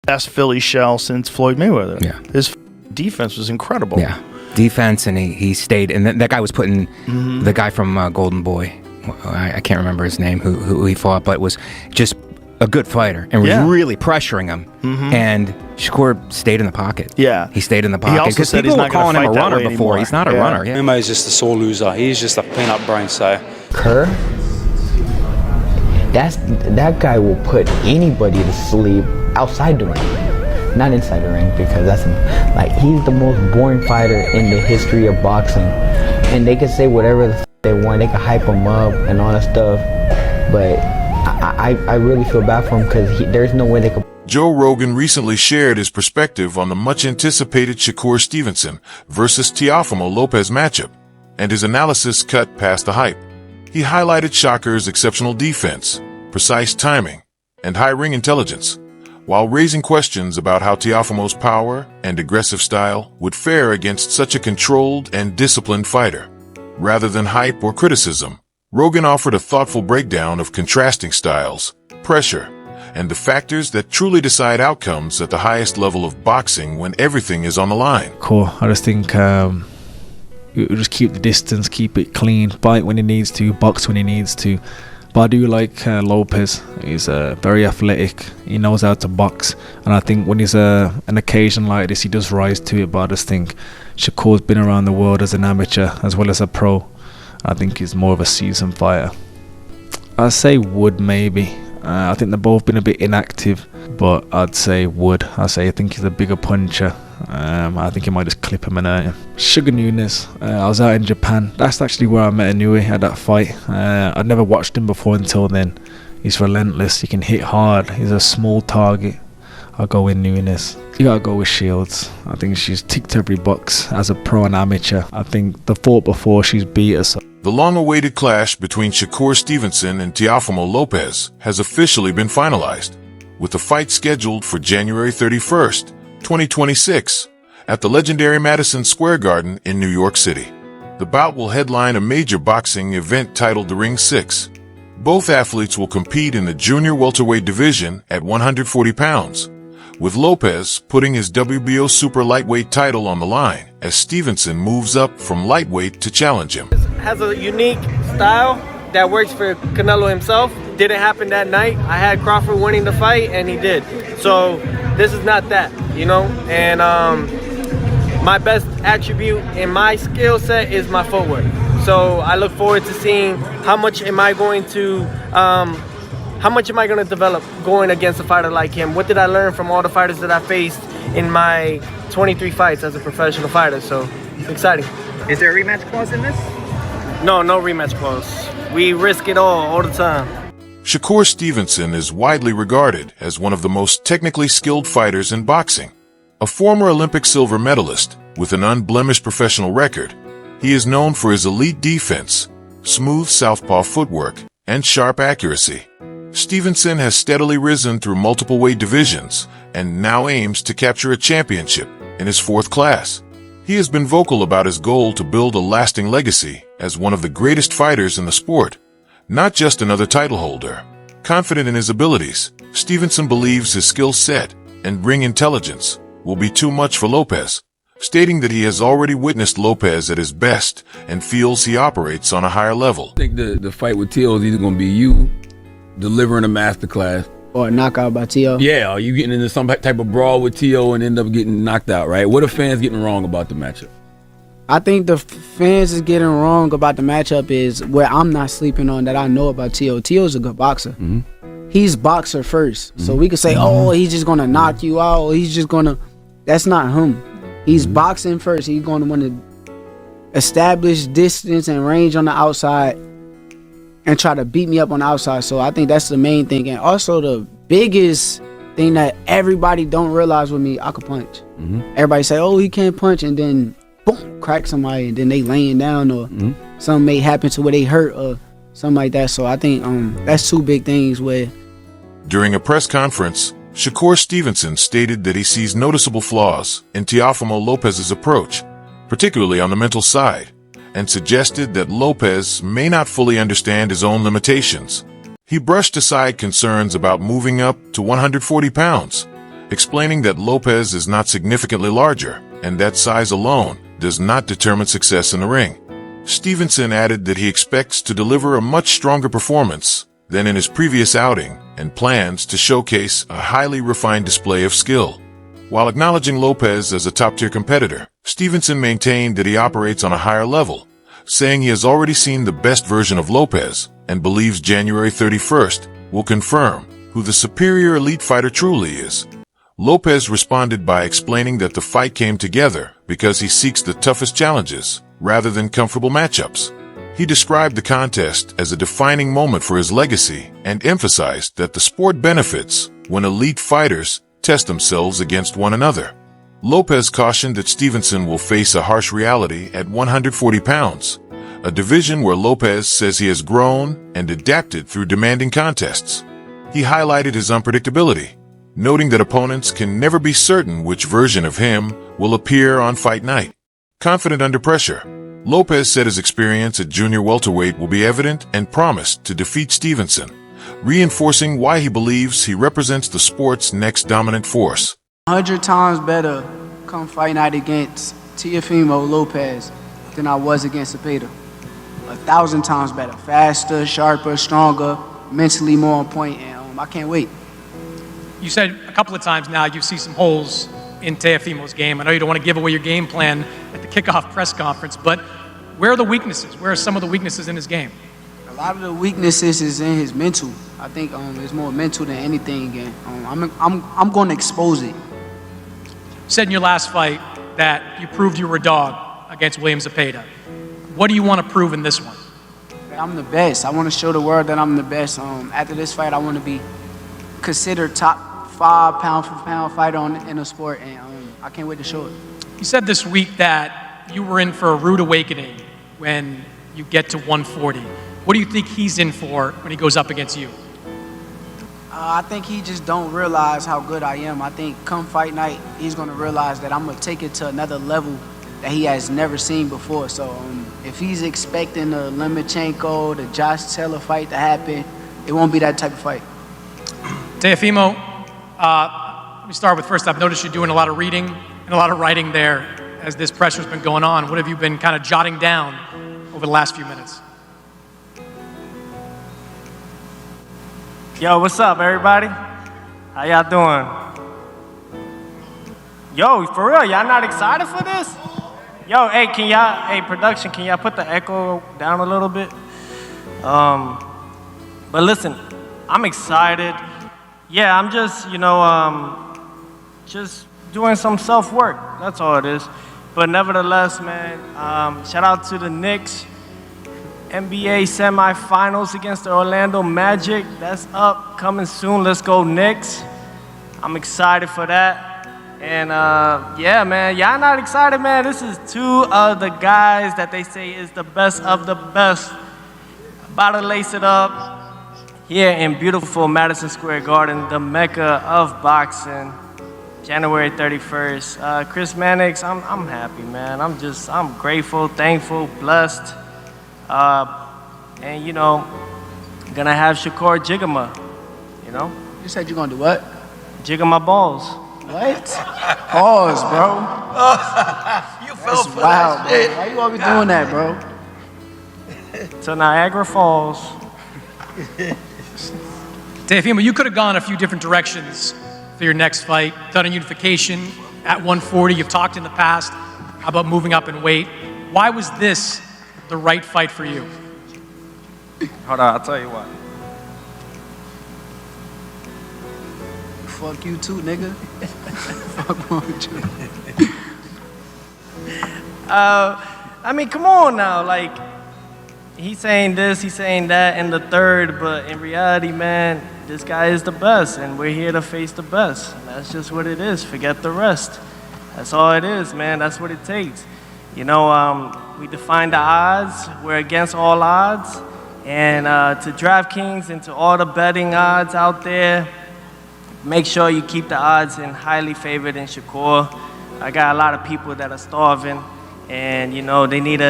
best Philly shell since Floyd Mayweather. Yeah. His defense was incredible. Yeah. Defense, and he stayed. And that guy was putting the guy from Golden Boy. I can't remember his name, who he fought, but was just a good fighter and was really pressuring him. And Shakur stayed in the pocket. Yeah. He stayed in the pocket. He also said people he's were not going calling to him fight a that runner way before. anymore. He's not a runner. Yeah. MMA is just a sore loser. He's just a peanut brain, so. Kerr, that guy will put anybody to sleep outside the ring, not inside the ring, because that's like he's the most boring fighter in the history of boxing. And they can say whatever the they want, they can hype him up and all that stuff, but I really feel bad for him because there's no way they could. Joe Rogan recently shared his perspective on the much-anticipated Shakur Stevenson versus Teofimo Lopez matchup, and his analysis cut past the hype. He highlighted Shakur's exceptional defense, precise timing, and high ring intelligence, while raising questions about how Teofimo's power and aggressive style would fare against such a controlled and disciplined fighter. Rather than hype or criticism, Rogan offered a thoughtful breakdown of contrasting styles, pressure, and the factors that truly decide outcomes at the highest level of boxing when everything is on the line. Cool. I just think you just keep the distance, keep it clean, fight when he needs to, box when he needs to. But I do like Lopez. He's very athletic. He knows how to box, and I think when he's an occasion like this, he does rise to it. But I just think Shakur's been around the world as an amateur as well as a pro. I think he's more of a seasoned fighter. I'd say Wood maybe. I think they've both been a bit inactive, but I'd say Wood. I think he's a bigger puncher. I think he might just clip him and hurt him. Sugar Nunes, I was out in Japan. That's actually where I met Inoue at that fight. I'd never watched him before until then. He's relentless, he can hit hard, he's a small target. I'll go with Nunes. You gotta go with Shields. I think she's ticked every box as a pro and amateur. I think the fought before, she's beat us. The long-awaited clash between Shakur Stevenson and Teofimo Lopez has officially been finalized, with the fight scheduled for January 31st, 2026, at the legendary Madison Square Garden in New York City. The bout will headline a major boxing event titled The Ring 6. Both athletes will compete in the junior welterweight division at 140 pounds, with Lopez putting his WBO super lightweight title on the line as Stevenson moves up from lightweight to challenge him. Has a unique style that works for Canelo himself. Didn't happen that night. I had Crawford winning the fight, and he did. So this is not that, you know? And my best attribute in my skill set is my footwork. So I look forward to seeing how much am I going to develop going against a fighter like him. What did I learn from all the fighters that I faced in my 23 fights as a professional fighter? So it's exciting. Is there a rematch clause in this? No rematch clause. We risk it all the time. Shakur Stevenson is widely regarded as one of the most technically skilled fighters in boxing. A former Olympic silver medalist with an unblemished professional record, he is known for his elite defense, smooth southpaw footwork, and sharp accuracy. Stevenson has steadily risen through multiple weight divisions and now aims to capture a championship in his fourth class. He has been vocal about his goal to build a lasting legacy as one of the greatest fighters in the sport, not just another title holder. Confident in his abilities, Stevenson believes his skill set and ring intelligence will be too much for Lopez, stating that he has already witnessed Lopez at his best and feels he operates on a higher level. I think the fight with Teo is either going to be you delivering a masterclass or a knockout by Teo. Yeah, or you getting into some type of brawl with Teo and end up getting knocked out, right? What are fans getting wrong about the matchup? I think the fans is getting wrong about the matchup is where I'm not sleeping on that I know about Teo. Teo's a good boxer. Mm-hmm. He's boxer first. Mm-hmm. So we could say, oh, he's just going to knock you out. He's just going to... That's not him. He's boxing first. He's going to want to establish distance and range on the outside and try to beat me up on the outside. So I think that's the main thing. And also the biggest thing that everybody don't realize with me, I could punch. Mm-hmm. Everybody say, oh, he can't punch, and then boom, crack somebody, and then they laying down, or something may happen to where they hurt or something like that. So I think that's two big things where... During a press conference, Shakur Stevenson stated that he sees noticeable flaws in Teofimo Lopez's approach, particularly on the mental side, and suggested that Lopez may not fully understand his own limitations. He brushed aside concerns about moving up to 140 pounds explaining that Lopez is not significantly larger and that size alone does not determine success in the ring. Stevenson added that he expects to deliver a much stronger performance than in his previous outing and plans to showcase a highly refined display of skill. While acknowledging Lopez as a top-tier competitor, Stevenson maintained that he operates on a higher level, saying he has already seen the best version of Lopez and believes January 31st will confirm who the superior elite fighter truly is. Lopez responded by explaining that the fight came together because he seeks the toughest challenges rather than comfortable matchups. He described the contest as a defining moment for his legacy and emphasized that the sport benefits when elite fighters test themselves against one another. Lopez cautioned that Stevenson will face a harsh reality at 140 pounds, a division where Lopez says he has grown and adapted through demanding contests. He highlighted his unpredictability, noting that opponents can never be certain which version of him will appear on fight night. Confident under pressure, Lopez said his experience at junior welterweight will be evident and promised to defeat Stevenson, reinforcing why he believes he represents the sport's next dominant force. 100 times better come fight night against Teofimo Lopez than I was against Cepeda. 1,000 times better. Faster, sharper, stronger, mentally more on point, and I can't wait. You said a couple of times now you see some holes in Teofimo's game. I know you don't want to give away your game plan at the kickoff press conference, but where are the weaknesses? Where are some of the weaknesses in his game? A lot of the weaknesses is in his mental. I think it's more mental than anything. And I'm going to expose it. You said in your last fight that you proved you were a dog against William Zepeda. What do you want to prove in this one? I'm the best. I want to show the world that I'm the best. After this fight, I want to be considered top 5 pound-for-pound fighter in the sport, and I can't wait to show it. You said this week that you were in for a rude awakening when you get to 140. What do you think he's in for when he goes up against you? I think he just don't realize how good I am. I think come fight night, he's going to realize that I'm going to take it to another level that he has never seen before. So if he's expecting the Lomachenko, the Josh Taylor fight to happen, it won't be that type of fight. Teofimo, let me start with first, I've noticed you're doing a lot of reading and a lot of writing there as this pressure's been going on. What have you been kind of jotting down over the last few minutes? Yo, what's up, everybody? How y'all doing? Yo, for real, y'all not excited for this? Yo, hey, production, can y'all put the echo down a little bit? But listen, I'm excited. Yeah, I'm just, just doing some self-work. That's all it is. But nevertheless, man, shout out to the Knicks. NBA semifinals against the Orlando Magic. That's up, coming soon. Let's go Knicks. I'm excited for that. And yeah, man, y'all not excited, man? This is 2 of the guys that they say is the best of the best. About to lace it up here in beautiful Madison Square Garden, the mecca of boxing, January 31st. Chris Mannix, I'm happy, man. I'm grateful, thankful, blessed. And gonna have Shakur Jigama, You said you're going to do what? Jigga my balls. What? Pause, bro. You fell for Wow, that shit. bro. Why you always doing that, bro? To Niagara Falls. Teofimo, you could have gone a few different directions for your next fight, done a unification at 140. You've talked in the past about moving up in weight. Why was this the right fight for you? Hold on, I'll tell you what. Fuck you too, nigga. Fuck wrong with you. I mean, come on now. Like, he's saying this, he's saying that in the third, but in reality, man, this guy is the best, and we're here to face the best. And that's just what it is. Forget the rest. That's all it is, man. That's what it takes. We define the odds. We're against all odds. And to DraftKings and to all the betting odds out there, make sure you keep the odds in highly favored in Shakur. I got a lot of people that are starving, and they need a